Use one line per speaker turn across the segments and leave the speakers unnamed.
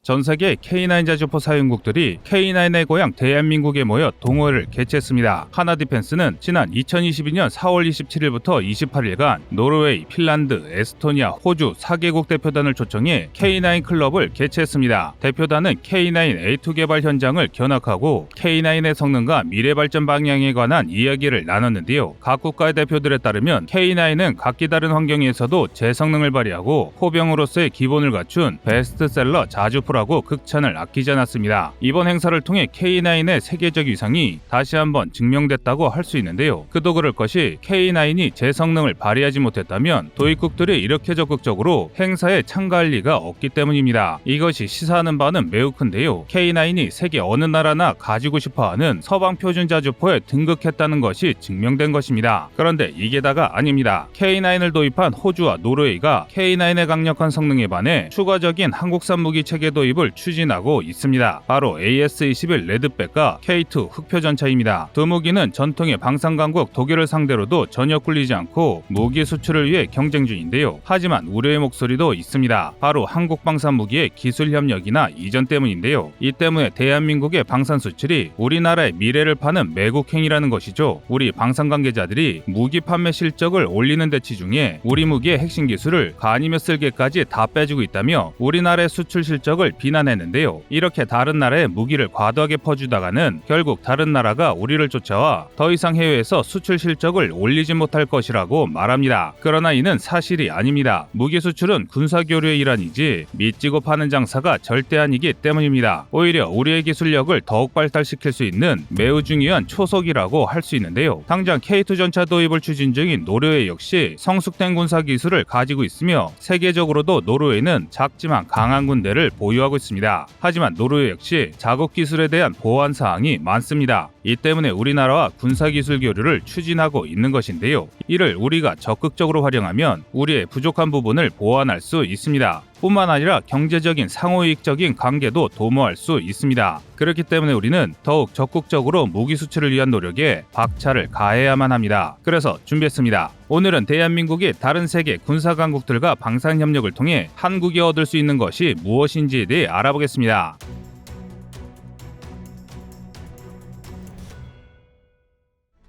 전 세계 K9 자주포 사용국들이 K9의 고향 대한민국에 모여 동호회를 개최했습니다. 하나디펜스는 지난 2022년 4월 27일부터 28일간 노르웨이, 핀란드, 에스토니아, 호주 4개국 대표단을 초청해 K9 클럽을 개최했습니다. 대표단은 K9 A2 개발 현장을 견학하고 K9의 성능과 미래 발전 방향에 관한 이야기를 나눴는데요. 각 국가의 대표들에 따르면 K9은 각기 다른 환경에서도 제 성능을 발휘하고 포병으로서의 기본을 갖춘 베스트셀러 자주포라고 극찬을 아끼지 않았습니다. 이번 행사를 통해 K9의 세계적 위상이 다시 한번 증명됐다고 할 수 있는데요. 그도 그럴 것이 K9이 제 성능을 발휘하지 못했다면 도입국들이 이렇게 적극적으로 행사에 참가할 리가 없기 때문입니다. 이것이 시사하는 바는 매우 큰데요. K9이 세계 어느 나라나 가지고 싶어하는 서방 표준 자주포에 등극했다는 것이 증명된 것입니다. 그런데 이게 다가 아닙니다. K9을 도입한 호주와 노르웨이가 K9의 강력한 성능에 반해 추가적인 한국산 무기 체계 도입을 추진하고 있습니다. 바로 AS-21 레드백과 K2 흑표전차입니다. 두 무기는 전통의 방산강국 독일을 상대로도 전혀 꿀리지 않고 무기 수출을 위해 경쟁 중인데요. 하지만 우려의 목소리도 있습니다. 바로 한국 방산 무기의 기술 협력이나 이전 때문인데요. 이 때문에 대한민국의 방산 수출이 우리나라의 미래를 파는 매국행위라는 것이죠. 우리 방산 관계자들이 무기 판매 실적을 올리는 대치 중에 우리 무기의 핵심 기술을 간이며 쓸개까지 다 빼주고 있다며 우리나라의 수출 실적을 비난했는데요. 이렇게 다른 나라에 무기를 과도하게 퍼주다가는 결국 다른 나라가 우리를 쫓아와 더 이상 해외에서 수출 실적을 올리지 못할 것이라고 말합니다. 그러나 이는 사실이 아닙니다. 무기 수출은 군사교류의 일환이지 믿지고 파는 장사가 절대 아니기 때문입니다. 오히려 우리의 기술력을 더욱 발달시킬 수 있는 매우 중요한 초석이라고 할 수 있는데요. 당장 K2 전차 도입을 추진 중인 노르웨이 역시 성숙된 군사 기술을 가지고 있으며 세계적으로도 노르웨이는 작지만 강한 군대를 보유하고 있습니다. 하지만 노르웨이 역시 자국 기술에 대한 보완 사항이 많습니다. 이 때문에 우리나라와 군사기술 교류를 추진하고 있는 것인데요. 이를 우리가 적극적으로 활용하면 우리의 부족한 부분을 보완할 수 있습니다. 뿐만 아니라 경제적인 상호이익적인 관계도 도모할 수 있습니다. 그렇기 때문에 우리는 더욱 적극적으로 무기 수출을 위한 노력에 박차를 가해야만 합니다. 그래서 준비했습니다. 오늘은 대한민국이 다른 세계 군사 강국들과 방산 협력을 통해 한국이 얻을 수 있는 것이 무엇인지에 대해 알아보겠습니다.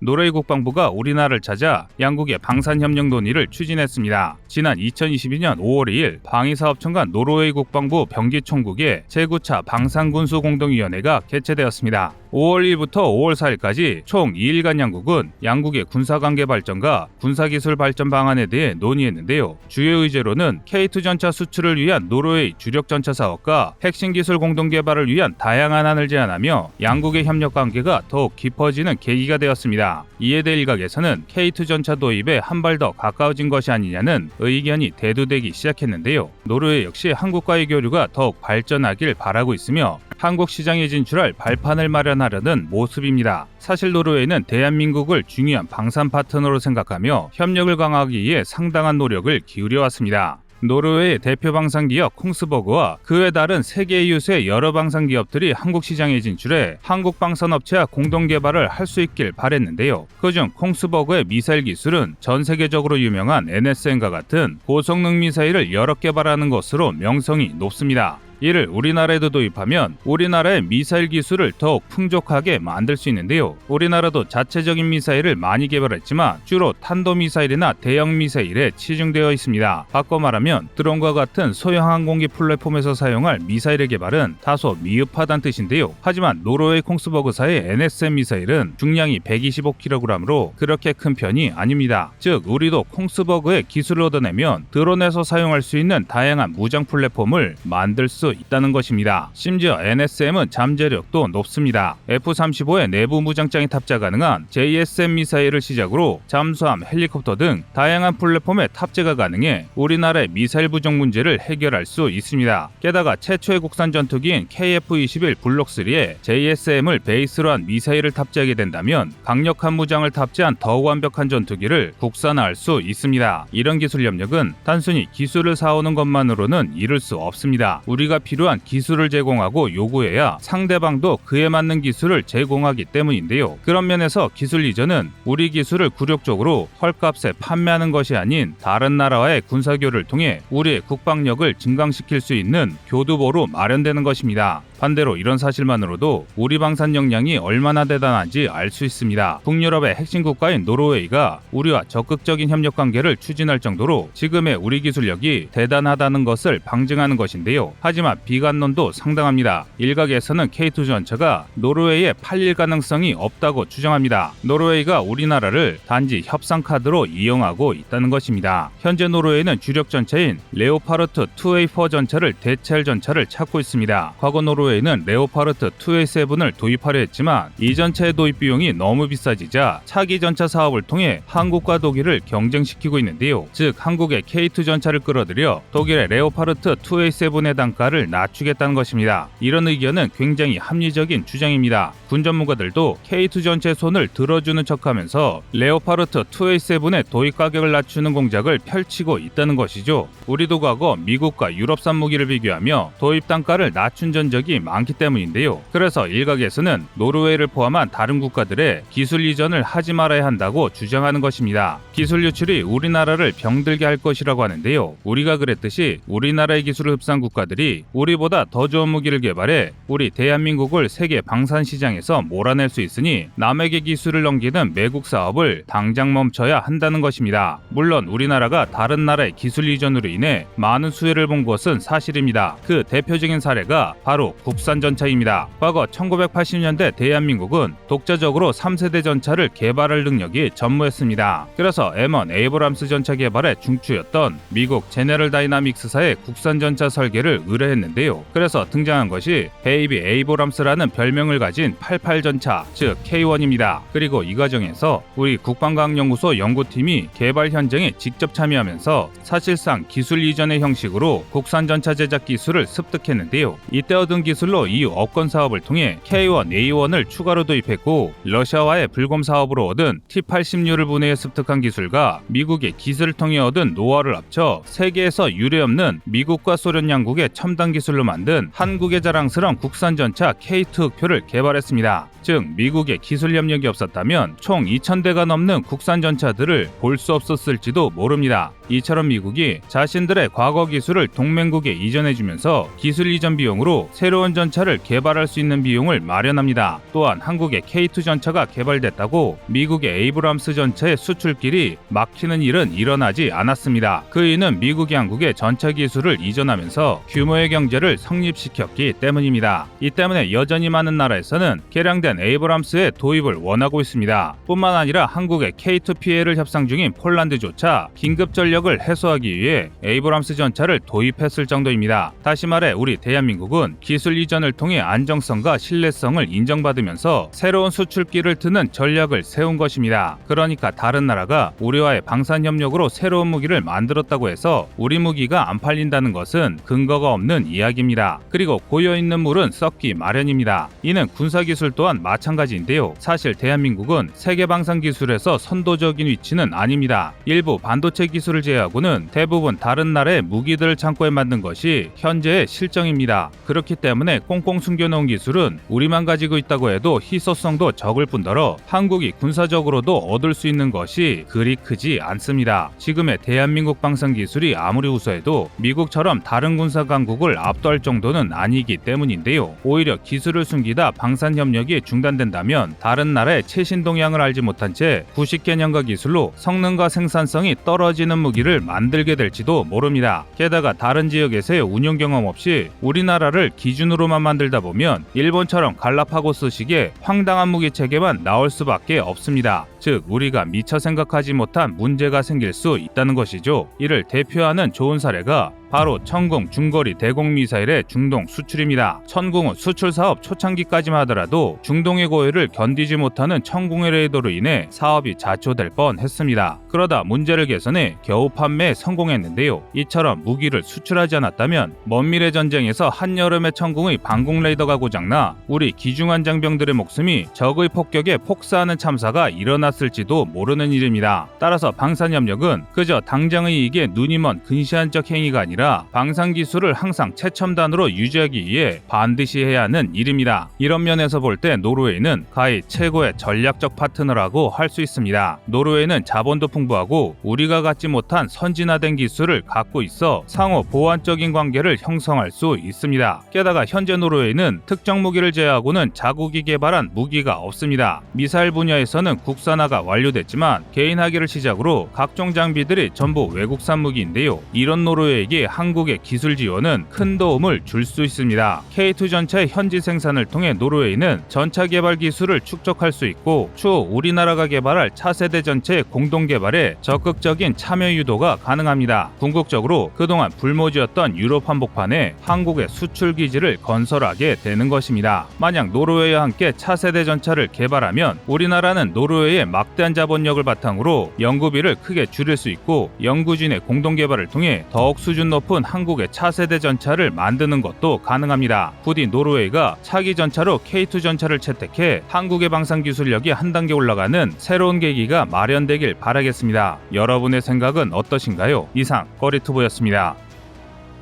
노르웨이 국방부가 우리나라를 찾아 양국의 방산협력 논의를 추진했습니다. 지난 2022년 5월 2일 방위사업청과 노르웨이 국방부 병기총국의 제9차 방산군수공동위원회가 개최되었습니다. 5월 1일부터 5월 4일까지 총 2일간 양국은 양국의 군사관계 발전과 군사기술 발전 방안에 대해 논의했는데요. 주요 의제로는 K2 전차 수출을 위한 노르웨이 주력 전차 사업과 핵심 기술 공동 개발을 위한 다양한 안을 제안하며 양국의 협력 관계가 더욱 깊어지는 계기가 되었습니다. 이에 대해 일각에서는 K2 전차 도입에 한 발 더 가까워진 것이 아니냐는 의견이 대두되기 시작했는데요. 노르웨이 역시 한국과의 교류가 더욱 발전하길 바라고 있으며 한국 시장에 진출할 발판을 마련하려는 모습입니다. 사실 노르웨이는 대한민국을 중요한 방산 파트너로 생각하며 협력을 강화하기 위해 상당한 노력을 기울여왔습니다. 노르웨이 대표 방산기업 콩스버그와 그에 다른 세계 유수의 여러 방산기업들이 한국 시장에 진출해 한국 방산업체와 공동 개발을 할 수 있길 바랬는데요. 그중 콩스버그의 미사일 기술은 전 세계적으로 유명한 NSM과 같은 고성능 미사일을 여러 개발하는 것으로 명성이 높습니다. 이를 우리나라에도 도입하면 우리나라의 미사일 기술을 더욱 풍족하게 만들 수 있는데요. 우리나라도 자체적인 미사일을 많이 개발했지만 주로 탄도미사일이나 대형 미사일에 치중되어 있습니다. 바꿔 말하면 드론과 같은 소형 항공기 플랫폼에서 사용할 미사일의 개발은 다소 미흡하다는 뜻인데요. 하지만 노르웨이 콩스버그사의 NSM 미사일은 중량이 125kg으로 그렇게 큰 편이 아닙니다. 즉 우리도 콩스버그의 기술을 얻어내면 드론에서 사용할 수 있는 다양한 무장 플랫폼을 만들 수 있다는 것입니다. 심지어 NSM은 잠재력도 높습니다. F-35의 내부 무장장이 탑재 가능한 JSM 미사일을 시작으로 잠수함, 헬리콥터 등 다양한 플랫폼에 탑재가 가능해 우리나라의 미사일 부족 문제를 해결할 수 있습니다. 게다가 최초의 국산 전투기인 KF-21 블록3에 JSM을 베이스로 한 미사일을 탑재하게 된다면 강력한 무장을 탑재한 더욱 완벽한 전투기를 국산화할 수 있습니다. 이런 기술 협력은 단순히 기술을 사오는 것만으로는 이룰 수 없습니다. 우리가 우리가 필요한 기술을 제공하고 요구해야 상대방도 그에 맞는 기술을 제공하기 때문인데요. 그런 면에서 기술 이전은 우리 기술을 굴욕적으로 헐값에 판매하는 것이 아닌 다른 나라와의 군사교류를 통해 우리의 국방력을 증강시킬 수 있는 교두보로 마련되는 것입니다. 반대로 이런 사실만으로도 우리 방산 역량이 얼마나 대단한지 알 수 있습니다. 북유럽의 핵심 국가인 노르웨이가 우리와 적극적인 협력 관계를 추진할 정도로 지금의 우리 기술력이 대단하다는 것을 방증하는 것인데요. 하지만 비관론도 상당합니다. 일각에서는 K2 전차가 노르웨이에 팔릴 가능성이 없다고 주장합니다. 노르웨이가 우리나라를 단지 협상 카드로 이용하고 있다는 것입니다. 현재 노르웨이는 주력 전차인 레오파르트 2A4 전차를 대체할 전차를 찾고 있습니다. 과거 노르웨이는 레오파르트 2A7을 도입하려 했지만 이 전차의 도입 비용이 너무 비싸지자 차기 전차 사업을 통해 한국과 독일을 경쟁시키고 있는데요. 즉 한국의 K2 전차를 끌어들여 독일의 레오파르트 2A7의 단가를 낮추겠다는 것입니다. 이런 의견은 굉장히 합리적인 주장입니다. 군 전문가들도 K2 전차의 손을 들어주는 척하면서 레오파르트 2A7의 도입 가격을 낮추는 공작을 펼치고 있다는 것이죠. 우리도 과거 미국과 유럽산 무기를 비교하며 도입 단가를 낮춘 전적이 많기 때문인데요. 그래서 일각에서는 노르웨이를 포함한 다른 국가들의 기술 이전을 하지 말아야 한다고 주장하는 것입니다. 기술 유출이 우리나라를 병들게 할 것이라고 하는데요. 우리가 그랬듯이 우리나라의 기술을 흡수한 국가들이 우리보다 더 좋은 무기를 개발해 우리 대한민국을 세계 방산 시장에서 몰아낼 수 있으니 남에게 기술을 넘기는 매국 사업을 당장 멈춰야 한다는 것입니다. 물론 우리나라가 다른 나라의 기술 이전으로 인해 많은 수혜를 본 것은 사실입니다. 그 대표적인 사례가 바로 국산 전차입니다. 과거 1980년대 대한민국은 독자적으로 3세대 전차를 개발할 능력이 전무했습니다. 그래서 M1 에이브람스 전차 개발의 중추였던 미국 제네럴 다이나믹스사의 국산 전차 설계를 의뢰했는데요. 그래서 등장한 것이 베이비 에이브람스라는 별명을 가진 88 전차, 즉 K1입니다. 그리고 이 과정에서 우리 국방과학연구소 연구팀이 개발 현장에 직접 참여하면서 사실상 기술 이전의 형식으로 국산 전차 제작 기술을 습득했는데요. 이때 얻은 기술로 이후 업권 사업을 통해 K1A1을 추가로 도입했고 러시아와의 불곰 사업으로 얻은 T-80U를 분해해 습득한 기술과 미국의 기술을 통해 얻은 노하우를 합쳐 세계에서 유례없는 미국과 소련 양국의 첨단 기술로 만든 한국의 자랑스러운 국산 전차 K2 흑표를 개발했습니다. 즉 미국의 기술 협력이 없었다면 총 2,000대가 넘는 국산 전차들을 볼 수 없었을지도 모릅니다. 이처럼 미국이 자신들의 과거 기술을 동맹국에 이전해주면서 기술 이전 비용으로 새로운 전차를 개발할 수 있는 비용을 마련합니다. 또한 한국의 K2 전차가 개발됐다고 미국의 에이브람스 전차의 수출길이 막히는 일은 일어나지 않았습니다. 그 이유는 미국이 한국의 전차 기술을 이전하면서 규모의 경제를 성립시켰기 때문입니다. 이 때문에 여전히 많은 나라에서는 개량된 에이브람스의 도입을 원하고 있습니다. 뿐만 아니라 한국의 K2PA를 협상 중인 폴란드조차 긴급 전력을 해소하기 위해 에이브람스 전차를 도입했을 정도입니다. 다시 말해 우리 대한민국은 기술 이전을 통해 안정성과 신뢰성을 인정받으면서 새로운 수출길을 트는 전략을 세운 것입니다. 그러니까 다른 나라가 우리와의 방산협력으로 새로운 무기를 만들었다고 해서 우리 무기가 안 팔린다는 것은 근거가 없는 이야기입니다. 그리고 고여있는 물은 썩기 마련입니다. 이는 군사기술 또한 마찬가지인데요. 사실 대한민국은 세계 방산 기술에서 선도적인 위치는 아닙니다. 일부 반도체 기술을 제외하고는 대부분 다른 나라의 무기들을 창고에 만든 것이 현재의 실정입니다. 그렇기 때문에 꽁꽁 숨겨놓은 기술은 우리만 가지고 있다고 해도 희소성도 적을 뿐더러 한국이 군사적으로도 얻을 수 있는 것이 그리 크지 않습니다. 지금의 대한민국 방산 기술이 아무리 우수해도 미국처럼 다른 군사 강국을 압도할 정도는 아니기 때문인데요. 오히려 기술을 숨기다 방산 협력이 중단된다면 다른 나라의 최신 동향을 알지 못한 채 구식 개념과 기술로 성능과 생산성이 떨어지는 무기를 만들게 될지도 모릅니다. 게다가 다른 지역에서의 운용 경험 없이 우리나라를 기준으로만 만들다 보면 일본처럼 갈라파고스식의 황당한 무기 체계만 나올 수밖에 없습니다. 즉 우리가 미처 생각하지 못한 문제가 생길 수 있다는 것이죠. 이를 대표하는 좋은 사례가 바로 천궁 중거리 대공 미사일의 중동 수출입니다. 천궁은 수출 사업 초창기까지만 하더라도 중동의 고열을 견디지 못하는 천궁의 레이더로 인해 사업이 자초될 뻔했습니다. 그러다 문제를 개선해 겨우 판매에 성공했는데요. 이처럼 무기를 수출하지 않았다면 먼 미래 전쟁에서 한여름에 천궁의 방공 레이더가 고장나 우리 기중한 장병들의 목숨이 적의 폭격에 폭사하는 참사가 일어났을 일어났을지도 모르는 일입니다. 따라서 방산협력은 그저 당장의 이익에 눈이 먼 근시안적 행위가 아니라 방산 기술을 항상 최첨단으로 유지하기 위해 반드시 해야 하는 일입니다. 이런 면에서 볼 때 노르웨이는 가히 최고의 전략적 파트너라고 할 수 있습니다. 노르웨이는 자본도 풍부하고 우리가 갖지 못한 선진화된 기술을 갖고 있어 상호 보완적인 관계를 형성할 수 있습니다. 게다가 현재 노르웨이는 특정 무기를 제외하고는 자국이 개발한 무기가 없습니다. 미사일 분야에서는 국산화가 완료됐지만 개인 하기를 시작으로 각종 장비들이 전부 외국산 무기인데요. 이런 노르웨이에게 한국의 기술 지원은 큰 도움을 줄 수 있습니다. K2 전차의 현지 생산을 통해 노르웨이는 전차 개발 기술을 축적할 수 있고 추후 우리나라가 개발할 차세대 전차의 공동 개발에 적극적인 참여 유도가 가능합니다. 궁극적으로 그동안 불모지였던 유럽 한복판에 한국의 수출 기지를 건설하게 되는 것입니다. 만약 노르웨이와 함께 차세대 전차를 개발하면 우리나라는 노르웨이의 막대한 자본력을 바탕으로 연구비를 크게 줄일 수 있고 연구진의 공동 개발을 통해 더욱 수준 높은 한국의 차세대 전차를 만드는 것도 가능합니다. 부디 노르웨이가 차기 전차로 K2 전차를 채택해 한국의 방산 기술력이 한 단계 올라가는 새로운 계기가 마련되길 바라겠습니다. 여러분의 생각은 어떠신가요? 이상 꺼리투브였습니다.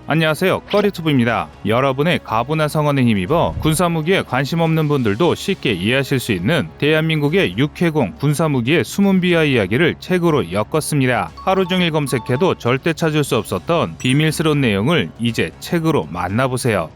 안녕하세요, 꺼리투브입니다. 여러분의 가부나 성원에 힘입어 군사무기에 관심 없는 분들도 쉽게 이해하실 수 있는 대한민국의 육해공 군사무기의 숨은 비하 이야기를 책으로 엮었습니다. 하루 종일 검색해도 절대 찾을 수 없었던 비밀스러운 내용을 이제 책으로 만나보세요.